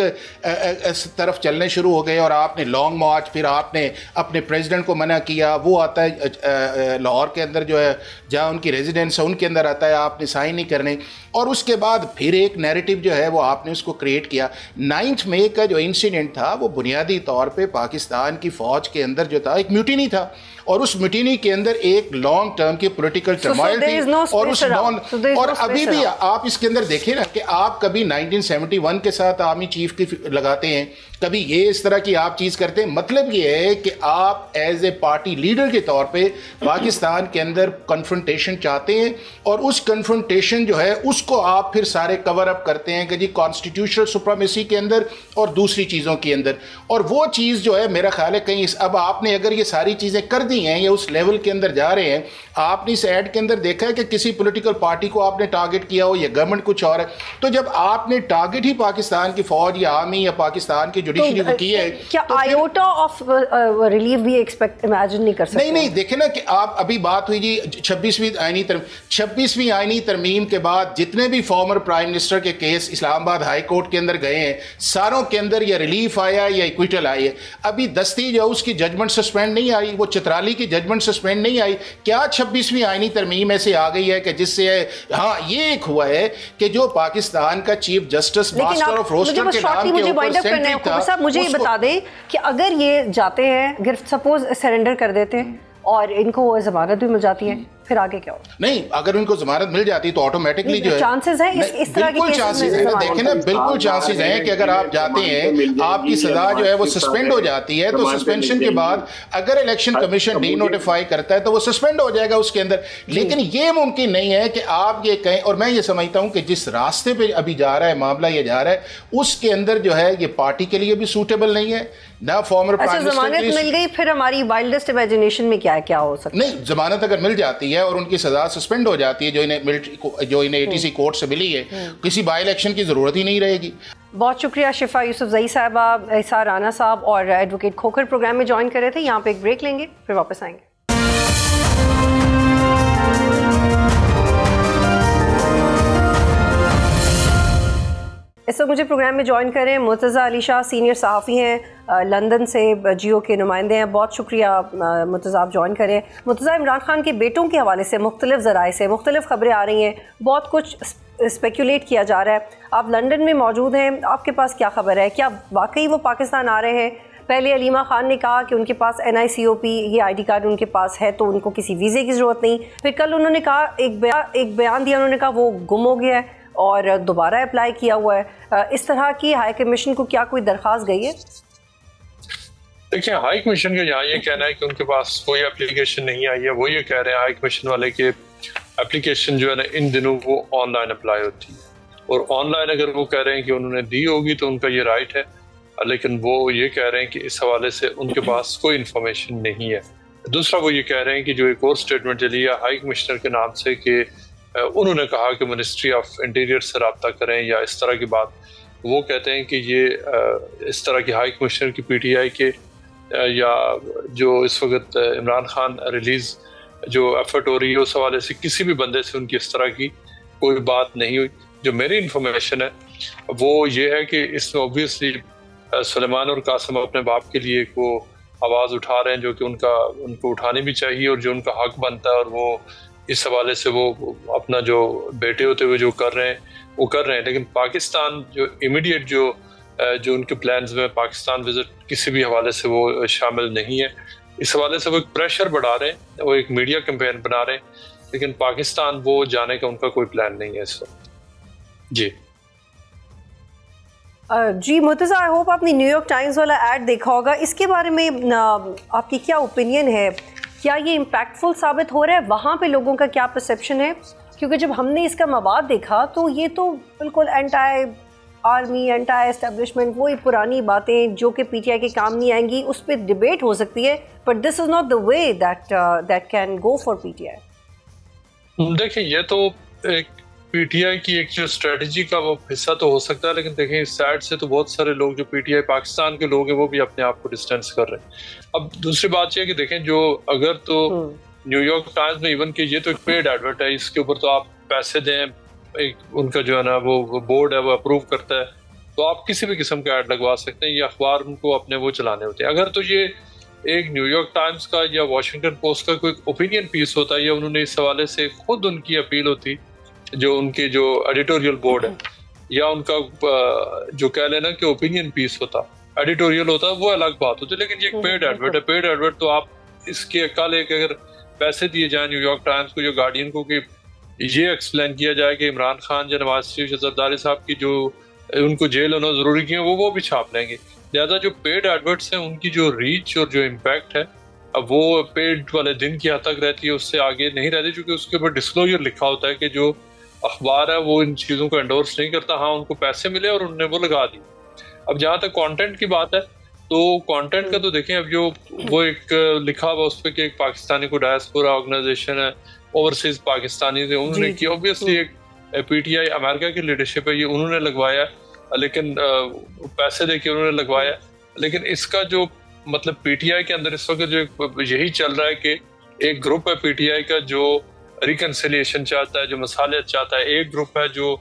E: तरफ चलने शुरू हो गए और आपने लॉन्ग मार्च, फिर आपने अपने प्रेसिडेंट को मना किया, वो आता है लाहौर के अंदर जो है जहाँ उनकी रेजिडेंस है उनके अंदर आता है, आपने साइन नहीं करने, और उसके बाद फिर एक नैरेटिव जो है वो आपने उसको क्रिएट किया। 9 मई का जो इंसिडेंट था वो बुनियादी तौर पे पाकिस्तान की फ़ौज के अंदर जो था एक म्यूटिनी था, और उस म्यूटिनी के अंदर एक लॉन्ग टर्म की पॉलिटिकल टर्मोइल थी, और उस और अभी भी आप इसके अंदर देखें ना कि आप कभी 1971 के साथ आर्मी चीफ की लगाते हैं, कभी ये इस तरह की आप चीज़ करते हैं। मतलब ये है कि आप एज ए पार्टी लीडर के तौर पे पाकिस्तान के अंदर कन्फ्रंटेशन चाहते हैं, और उस कन्फ्रंटेशन जो है उसको आप फिर सारे कवर अप करते हैं कि जी कॉन्स्टिट्यूशनल सुप्रीमेसी के अंदर और दूसरी चीज़ों के अंदर, और वो चीज़ जो है मेरा ख्याल है कहीं अब आपने अगर ये सारी चीज़ें कर दी हैं या उस लेवल के अंदर जा रहे हैं, आपने इस एड के अंदर देखा है कि किसी पॉलिटिकल पार्टी को आपने टारगेट किया हो या गवर्नमेंट कुछ और है, तो जब आपने टारगेट ही पाकिस्तान की फौज या आर्मी या पाकिस्तान की जुडिशरी को की है,
B: क्या आयोटा ऑफ रिलीफ भी एक्सपेक्ट इमेजिन नहीं कर सकते?
E: नहीं देखे ना कि आप अभी बात हुई जी 26वीं आईनी तरमीम के बाद जितने भी फॉर्मर प्राइम मिनिस्टर के केस इस्लामाबाद हाई कोर्ट के अंदर गए हैं, सारों के अंदर या रिलीफ आया या इक्विटल आई है। अभी दस्ती जो उसकी जजमेंट सस्पेंड नहीं आई, वो चित्राली की जजमेंट सस्पेंड नहीं आई। क्या 26वीं आईनी तरमीम ऐसे आ गई है कि जिससे हाँ ये एक हुआ है कि जो पाकिस्तान का chief justice master of roster के नाम के ऊपर सेंट्री था।
B: मुझे ये बता दें कि अगर ये जाते हैं सपोज सरेंडर कर देते हैं और इनको जमानत भी मिल जाती है, फिर आगे क्या होगा?
E: नहीं, अगर उनको जमानत मिल जाती तो ऑटोमेटिकली जो है
B: चांसेस है इस तरह
E: बिल्कुल चांसेस है। देखें ना, बिल्कुल चांसेस हैं कि अगर आप जाते हैं आपकी सजा जो है वो सस्पेंड हो जाती है, तो सस्पेंशन के बाद अगर इलेक्शन कमीशन डी नोटिफाई करता है तो वो सस्पेंड हो जाएगा उसके अंदर। लेकिन ये मुमकिन नहीं है कि आप ये कहें, और मैं ये समझता हूँ कि जिस रास्ते पे अभी जा रहा है मामला, ये जा रहा है उसके अंदर जो है ये पार्टी के लिए भी सूटेबल नहीं है ना। फॉर्मर प्राइम मिनिस्टर
B: जमानत मिल गई, फिर हमारी वाइल्डेस्ट इमेजिनेशन में क्या हो सकता है?
E: नहीं, जमानत अगर मिल जाती है और उनकी सजा सस्पेंड हो जाती है जो इन्हें एटीसी कोर्ट से मिली है, किसी बाई इलेक्शन की जरूरत ही नहीं रहेगी।
B: बहुत शुक्रिया शिफा यूसुफजई साहबा, ईसा राना साहब और एडवोकेट खोखर प्रोग्राम में ज्वाइन कर रहे थे। यहाँ पे एक ब्रेक लेंगे, फिर वापस आएंगे। इस वक्त मुझे प्रोग्राम में ज्वाइन करें मुर्तज़ा अली शाह, सीनियर सहाफ़ी हैं, लंदन से जियो के नुमाइंदे हैं। बहुत शुक्रिया मुर्तज़ा, आप ज्वाइन करें। मुर्तज़ा, इमरान खान के बेटों के हवाले से मुख्तलिफ ज़राए से मुख्तलिफ खबरें आ रही हैं, बहुत कुछ स्पेकुलेट किया जा रहा है। आप लंदन में मौजूद हैं, आपके पास क्या खबर है? क्या वाकई वो पाकिस्तान आ रहे हैं? पहले अलीमा खान ने कहा कि उनके पास NICOP ये ID कार्ड उनके पास है तो उनको किसी वीज़े की ज़रूरत नहीं। फिर कल उन्होंने कहा, एक बयान दिया, उन्होंने कहा वो गुम हो गया है और दोबारा अप्लाई किया हुआ है। इस तरह की हाई कमीशन को क्या कोई दरख्वास्त गई है?
F: देखिए, हाई कमीशन का यहाँ ये कहना है कि उनके पास कोई एप्लीकेशन नहीं आई है। वो ये कह रहे हैं हाई कमीशन वाले के एप्लीकेशन जो है ना इन दिनों वो ऑनलाइन अप्लाई होती है, और ऑनलाइन अगर वो कह रहे हैं कि उन्होंने दी होगी तो उनका ये राइट है, लेकिन वो ये कह रहे हैं कि इस हवाले से उनके पास कोई इन्फॉर्मेशन नहीं है। दूसरा, वो ये कह रहे हैं कि जो एक और स्टेटमेंट चली है हाई कमिश्नर के नाम से कि उन्होंने कहा कि मिनिस्ट्री ऑफ इंटीरियर से रब्ता करें या इस तरह की बात, वो कहते हैं कि ये इस तरह की हाई कमिश्नर की PTI के या जो इस वक्त इमरान खान रिलीज़ जो एफर्ट हो रही है उस हवाले से किसी भी बंदे से उनकी इस तरह की कोई बात नहीं हुई। जो मेरी इन्फॉर्मेशन है वो ये है कि इसमें ऑब्वियसली सुलेमान और कासिम अपने बाप के लिए वो आवाज़ उठा रहे हैं जो कि उनको उठानी भी चाहिए और जो उनका हक बनता है, और वो इस हवाले से वो अपना जो बेटे होते हुए जो कर रहे हैं वो कर रहे हैं। लेकिन पाकिस्तान जो इमीडिएट जो उनके प्लान्स में पाकिस्तान विजिट किसी भी हवाले से वो शामिल नहीं है। इस हवाले से वो एक प्रेशर बढ़ा रहे हैं, वो एक मीडिया कैंपेन बना रहे हैं, लेकिन पाकिस्तान वो जाने का उनका कोई प्लान नहीं है इस वक्त। जी
B: जी मुर्तज़ा, आई होप आपने न्यूयॉर्क टाइम्स वाला ऐड देखा होगा। इसके बारे में आपकी क्या ओपिनियन है? क्या ये इम्पैक्टफुल साबित हो रहा है? वहाँ पे लोगों का क्या परसेप्शन है? क्योंकि जब हमने इसका मवाद देखा तो ये तो बिल्कुल एंटी आर्मी, एंटी एस्टेब्लिशमेंट, वही पुरानी बातें जो कि PTI के काम नहीं आएंगी, उस पर डिबेट हो सकती है, but this is not the way that can go for PTI।
F: देखिए, ये तो एक PTI की एक जो स्ट्रेटजी का वो हिस्सा तो हो सकता है, लेकिन देखें इस साइड से तो बहुत सारे लोग जो PTI पाकिस्तान के लोग हैं वो भी अपने आप को डिस्टेंस कर रहे हैं। अब दूसरी बात यह है कि देखें, जो अगर तो न्यूयॉर्क टाइम्स में इवन कि ये तो एक पेड एडवर्ट है, इसके ऊपर तो आप पैसे दें, एक उनका जो है ना वो बोर्ड है वो अप्रूव करता है, तो आप किसी भी किस्म का ऐड लगवा सकते हैं, ये अखबार उनको अपने वो चलाने होते हैं। अगर तो ये एक न्यूयॉर्क टाइम्स का या वॉशिंगटन पोस्ट का कोई ओपिनियन पीस होता है या उन्होंने इस हवाले से खुद उनकी अपील होती, जो उनके जो एडिटोरियल बोर्ड है या उनका जो कह लेना कि ओपिनियन पीस होता, एडिटोरियल होता, वो अलग बात होती। लेकिन ये एक पेड एडवर्ट है। पेड एडवर्ट तो आप इसके कल एक अगर पैसे दिए जाए न्यूयॉर्क टाइम्स को या गार्डियन को कि ये एक्सप्लेन किया जाए कि इमरान खान या नवाज शरीफ जरदारी साहब की जो उनको जेल होना जरूरी की है वो भी छाप लेंगे। लिहाजा जो पेड एडवर्ट्स हैं उनकी जो रीच और जो इम्पैक्ट है अब वो पेड वाले दिन की हद तक रहती है, उससे आगे नहीं रहती, क्योंकि उसके ऊपर डिस्क्लोजर लिखा होता है कि जो अखबार है वो इन चीज़ों को एंडोर्स नहीं करता। हाँ, उनको पैसे मिले और उन्होंने वो लगा दी। अब जहाँ तक कंटेंट की बात है तो कंटेंट का तो देखें, अब जो वो एक लिखा हुआ उस पर कि एक पाकिस्तानी को डायस्पोरा ऑर्गेनाइजेशन है, ओवरसीज पाकिस्तानी थे, उन्होंने की ऑब्वियसली एक PTI अमेरिका की लीडरशिप है, ये उन्होंने लगवाया, लेकिन पैसे देके उन्होंने लगवाया। लेकिन इसका जो मतलब PTI के अंदर इस वक्त जो यही चल रहा है कि एक ग्रुप है PTI का जो रिकन्सिलिएशन चाहता है, जो मसालियत चाहता है। एक ग्रुप है जो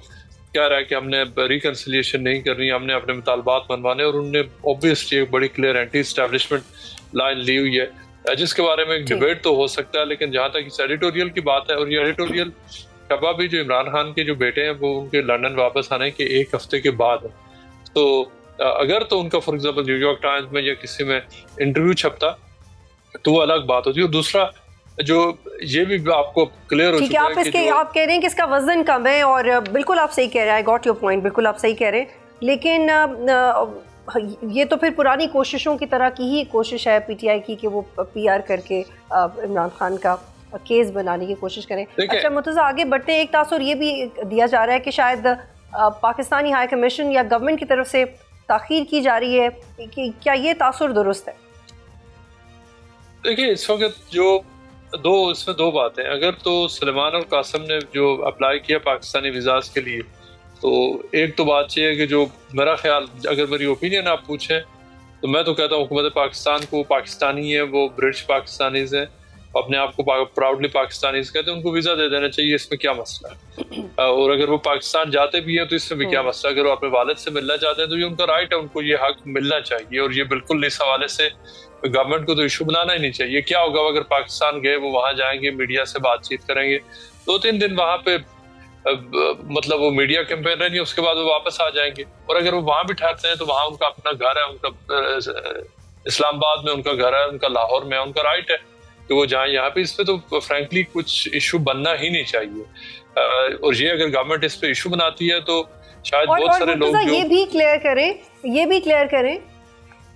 F: कह रहा है कि हमने रिकन्सिलिएशन नहीं करनी, हमने अपने मुतालबात मनवाने, और उन्होंने ऑब्वियसली एक बड़ी क्लियर एंटी एस्टेब्लिशमेंट लाइन ली हुई है, जिसके बारे में एक डिबेट तो हो सकता है। लेकिन जहाँ तक इस एडिटोरियल की बात है, और ये एडिटोरियल शबा भी जो इमरान खान के जो बेटे हैं वो उनके लंदन वापस आने के एक हफ्ते के बाद है, तो अगर तो उनका फॉर एग्जाम्पल न्यूयॉर्क टाइम्स में या किसी में इंटरव्यू छपता तो वो अलग बात होती है। और दूसरा जो ये भी आपको क्लियर हो चुका है कि
B: आप कह रहे हैं कि इसका वजन कम है, और बिल्कुल आप सही कह रहे हैं, आई गॉट योर पॉइंट, बिल्कुल आप सही कह रहे हैं। लेकिन ये तो फिर पुरानी कोशिशों की तरह की ही कोशिश है PTI की कि वो PR करके इमरान खान का केस बनाने की कोशिश करें। अच्छा मुर्तज़ा, आगे बढ़ते हैं। एक तासुर ये भी दिया जा रहा है कि शायद पाकिस्तानी हाई कमीशन या गवर्नमेंट की तरफ से ताख़ीर की जा रही है, कि क्या ये तासुर दुरुस्त है?
F: देखिए, इस वक्त जो इसमें दो बातें, अगर तो सुलेमान और कासिम ने जो अप्लाई किया पाकिस्तानी वीज़ाज़ के लिए, तो एक तो बात ये है कि जो मेरा ख्याल, अगर मेरी ओपिनियन आप पूछें तो मैं तो कहता हूँ हुकूमत पाकिस्तान को, पाकिस्तानी है वो, ब्रिटिश पाकिस्तानीज हैं, अपने आप को प्राउडली पाकिस्तानीज कहते हैं, उनको वीज़ा दे देना चाहिए, इसमें क्या मसला है। और अगर वो पाकिस्तान जाते भी हैं तो इसमें भी क्या मसला है। अगर वो अपने वालिद से मिलना चाहते हैं तो ये उनका राइट है, उनको ये हक मिलना चाहिए। और ये बिल्कुल इस हवाले से गवर्नमेंट को तो इशू बनाना ही नहीं चाहिए। क्या होगा अगर पाकिस्तान गए, वो वहाँ जाएंगे, मीडिया से बातचीत करेंगे, 2-3 दिन वहाँ पे मतलब वो मीडिया कैंपेन रहेंगे, उसके बाद वो वापस आ जाएंगे। और अगर वो वहाँ भी ठहरते हैं तो वहाँ उनका अपना घर है, उनका इस्लामाबाद में उनका घर है, उनका लाहौर में, उनका राइट है कि वो जाएं यहाँ पे। इस पे तो फ्रैंकली कुछ इशू बनना ही नहीं चाहिए। और ये अगर गवर्नमेंट इस पे इशू बनाती है तो शायद बहुत सारे लोग
B: ये भी क्लियर करें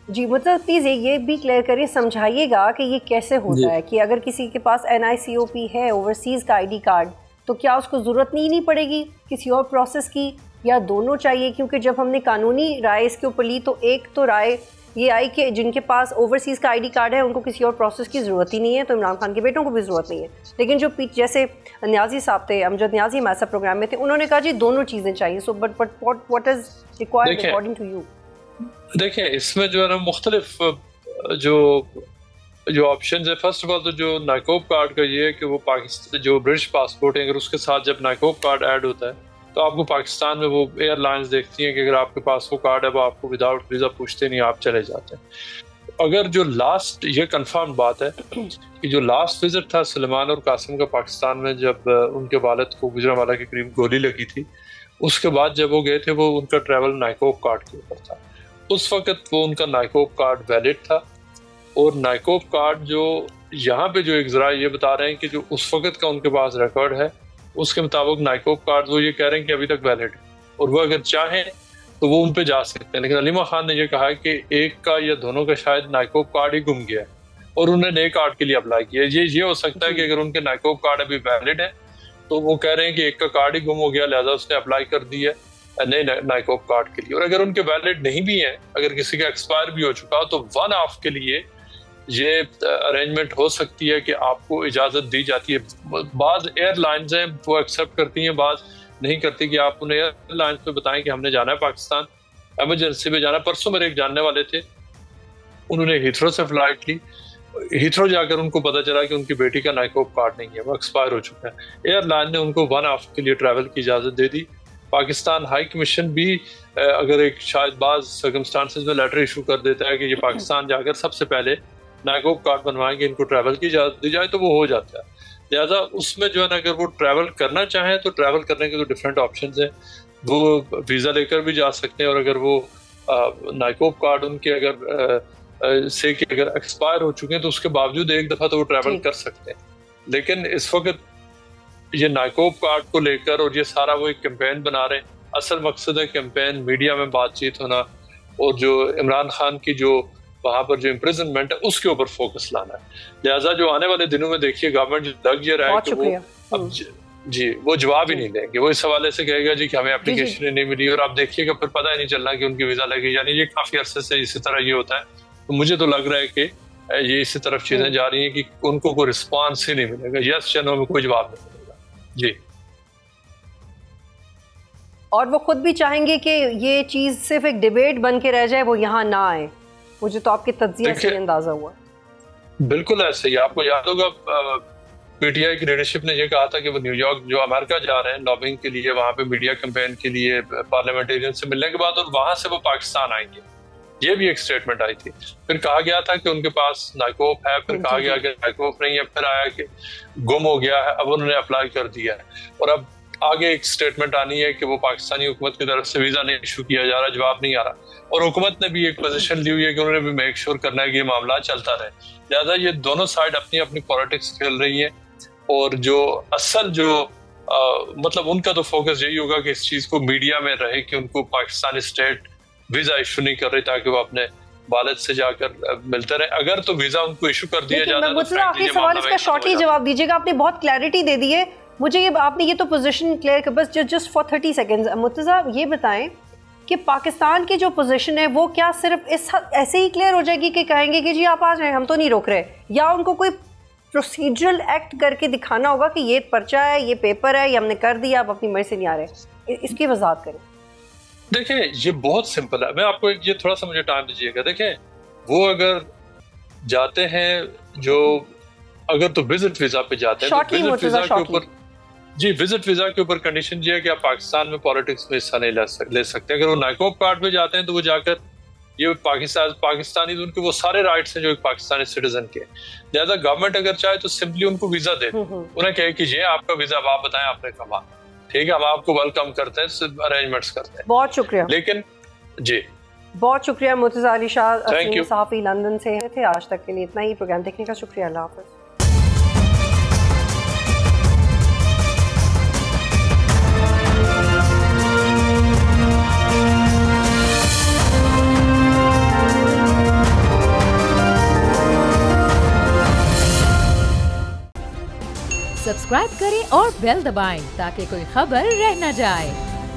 B: जी, मतलब प्लीज ये भी क्लियर करें, समझाइएगा कि ये कैसे होता है कि अगर किसी के पास NICOP है, ओवरसीज का ID कार्ड, तो क्या उसको ज़रूरत नहीं पड़ेगी किसी और प्रोसेस की, या दोनों चाहिए? क्योंकि जब हमने कानूनी राय इसके ऊपर ली तो एक तो राय ये आई कि जिनके पास ओवरसीज़ का ID कार्ड है उनको किसी और प्रोसेस की ज़रूरत ही नहीं है, तो इमरान खान के बेटों को भी ज़रूरत नहीं है। लेकिन जो जैसे न्याजी साहब थे, अमजद न्याजी हमारे साथ प्रोग्राम में थे, उन्होंने कहा जी दोनों चीज़ें चाहिए। So but what is required according to you?
F: देखिए इसमें जो है ना मुख्तलिफ जो ऑप्शन है, फर्स्ट ऑफ ऑल तो जो नाइकोप कार्ड का ये है कि वो पाकिस्तान जो ब्रिटिश पासपोर्ट है, अगर उसके साथ जब नाइकोप कार्ड ऐड होता है तो आपको पाकिस्तान में वो एयरलाइंस देखती हैं कि अगर आपके पास वो कार्ड है वो आपको विदाउट वीज़ा पूछते नहीं, आप चले जाते हैं। अगर जो लास्ट, ये कंफर्म बात है कि जो लास्ट विजिट था सलमान और कासिम का पाकिस्तान में, जब उनके वालिद को गुजरांवाला के करीब गोली लगी थी, उसके बाद जब वो गए थे वो उनका ट्रैवल नाइकोप कार्ड के ऊपर था। उस वक्त वो उनका नाइकोप कार्ड वैलिड था। और नाइकोप कार्ड जो यहाँ पे जो एक ज़रा ये बता रहे हैं कि जो उस वक्त का उनके पास रिकॉर्ड है उसके मुताबिक नाइकोप कार्ड वो ये कह रहे हैं कि अभी तक वैलिड है, और वो अगर चाहें तो वो उन पे जा सकते हैं। लेकिन अलीमा खान ने ये कहा है कि एक का या दोनों का शायद नाइकोप कार्ड ही गुम गया है और उन्होंने नए कार्ड के लिए अप्लाई किया। ये हो सकता है कि अगर उनके नाइकोप कार्ड अभी वैलिड है तो वो कह रहे हैं कि एक का कार्ड ही गुम हो गया, लिहाजा उसने अप्लाई कर दिया नए नाइकोप कार्ड के लिए। और अगर उनके वैलिड नहीं भी हैं, अगर किसी का एक्सपायर भी हो चुका हो, तो 1 ऑफ के लिए ये अरेंजमेंट हो सकती है कि आपको इजाज़त दी जाती है। बाज़ एयरलाइंस हैं वो एक्सेप्ट करती हैं, बाज़ नहीं करती, कि आप उन्हें एयरलाइंस पे बताएं कि हमने जाना है पाकिस्तान, एमरजेंसी में जाना। परसों मेरे एक जानने वाले थे, उन्होंने हीथ्रो से फ्लाइट ली, हीथ्रो जाकर उनको पता चला कि उनकी बेटी का नाइकोप कार्ड नहीं है, वो एक्सपायर हो चुका है। एयरलाइन ने उनको 1 ऑफ के लिए ट्रैवल की इजाज़त दे दी। पाकिस्तान हाई कमीशन भी अगर एक शायद बाज़ सर्कमस्टांसेस में लेटर इशू कर देता है कि ये पाकिस्तान जाकर सबसे पहले नाइकोप कार्ड बनवाएंगे, इनको ट्रैवल की इजाज़त दी जाए, तो वो हो जाता है। लिहाजा उसमें जो है ना, अगर वो ट्रैवल करना चाहें तो ट्रैवल करने के तो डिफरेंट ऑप्शन हैं, वो वीज़ा लेकर भी जा सकते हैं। और अगर वो नाइकोप कार्ड उनके अगर एक्सपायर हो चुके हैं तो उसके बावजूद एक दफ़ा तो वो ट्रैवल कर सकते हैं। लेकिन इस वक्त ये नाइकोप कार्ड को लेकर और ये सारा वो एक कैंपेन बना रहे हैं। असल मकसद है कैंपेन, मीडिया में बातचीत होना, और जो इमरान खान की जो वहाँ पर जो इम्प्रिजनमेंट है उसके ऊपर फोकस लाना है। लिहाजा जो आने वाले दिनों में देखिए गवर्नमेंट लग ये रहा है कि वो अब जी वो जवाब ही नहीं देंगे। वो इस हवाले से कहेगा जी कि हमें एप्लीकेशन ही नहीं मिली, और आप देखिएगा फिर पता ही नहीं चलना कि उनकी वीज़ा लगी। यानी ये काफ़ी अरसे से इसी तरह ये होता है। तो मुझे तो लग रहा है कि ये इसी तरफ चीज़ें जा रही हैं कि उनको कोई रिस्पॉन्स ही नहीं मिलेगा, यस या नो में कोई जवाब नहीं मिलेगा जी।
B: और वो खुद भी चाहेंगे कि ये चीज़ सिर्फ एक डिबेट बन के रह जाए, वो यहाँ ना आए। मुझे तो आपके तज्ज़िया से अंदाजा हुआ।
F: बिल्कुल ऐसे ही। आपको याद होगा पीटीआई की लीडरशिप ने यह कहा था कि वो न्यूयॉर्क जो अमेरिका जा रहे हैं लॉबिंग के लिए, वहाँ पे मीडिया कैंपेन के लिए पार्लियामेंटेरियन से मिलने के बाद, और वहाँ से वो पाकिस्तान आएंगे। ये भी एक स्टेटमेंट आई थी। फिर कहा गया था कि उनके पास नाइकोप है, फिर कहा गया कि नाइकोप नहीं है, फिर आया कि गुम हो गया है, अब उन्होंने अप्लाई कर दिया है। और अब आगे एक स्टेटमेंट आनी है कि वो पाकिस्तानी हुकूमत की तरफ से वीज़ा नहीं इशू किया जा रहा, जवाब नहीं आ रहा। और हुकूमत ने भी एक पोजीशन ली हुई है कि उन्होंने भी मेक श्योर करना है कि ये मामला चलता रहे। लिहाजा ये दोनों साइड अपनी अपनी पॉलिटिक्स खेल रही है। और जो असल जो मतलब उनका तो फोकस यही होगा कि इस चीज़ को मीडिया में रहे कि उनको पाकिस्तानी स्टेट वीज़ा इशू नहीं कर रही, ताकि वो अपने वालिद से जाकर मिलते रहे। अगर तो वीज़ा उनको इशू कर दिया जाता है तो
B: आखिरी सवाल इसका शॉर्टली जवाब दीजिएगा। आपने बहुत क्लैरिटी दे दी है मुझे, ये आपने ये तो पोजीशन क्लियर कर, बस जस्ट फॉर 30 सेकंड्स मुर्तज़ा ये बताएं कि पाकिस्तान की जो पोजीशन है वो क्या सिर्फ ऐसे ही क्लियर हो जाएगी कि कहेंगे कि जी आप आ जाएं, हम तो नहीं रोक रहे, या उनको कोई प्रोसीजरल एक्ट करके दिखाना होगा कि ये पर्चा है, ये पेपर है, ये हमने कर दिया, आप अपनी मर्जी से नहीं आ रहे। इसकी वजाहत करें।
F: देखिए ये बहुत सिंपल है, मैं आपको ये थोड़ा सा मुझे टाइम दीजिएगा। देखिए वो अगर जाते हैं जो अगर तो विजिट वीजा पे जाते हैं तो विजिट वीजा के ऊपर विजिट वीजा के ऊपर कंडीशन ये है कि आप पाकिस्तान में पॉलिटिक्स में हिस्सा नहीं ले सकते। अगर वो नाइकोब कार्ड पे जाते हैं तो वो जाकर ये पाकिस्तानी तो उनके वो सारे राइट्स हैं जो एक पाकिस्तानी सिटीजन के। लिहाजा गवर्नमेंट अगर चाहे तो सिंपली उनको वीजा दे, उन्हें कहे कि ये आपका वीजा, आप बताएं आपने कमा, ठीक है, हम आपको वेलकम करते हैं, अरेंजमेंट्स करते हैं। बहुत शुक्रिया। लेकिन जी
B: बहुत शुक्रिया मुर्तजा अली शाह, सहाफ़ी लंदन से थे। आज तक के लिए इतना ही। प्रोग्राम देखने का शुक्रिया। अल्लाह हाफ़िज़।
A: सब्सक्राइब करें और बेल दबाएं ताकि कोई खबर रह न जाए।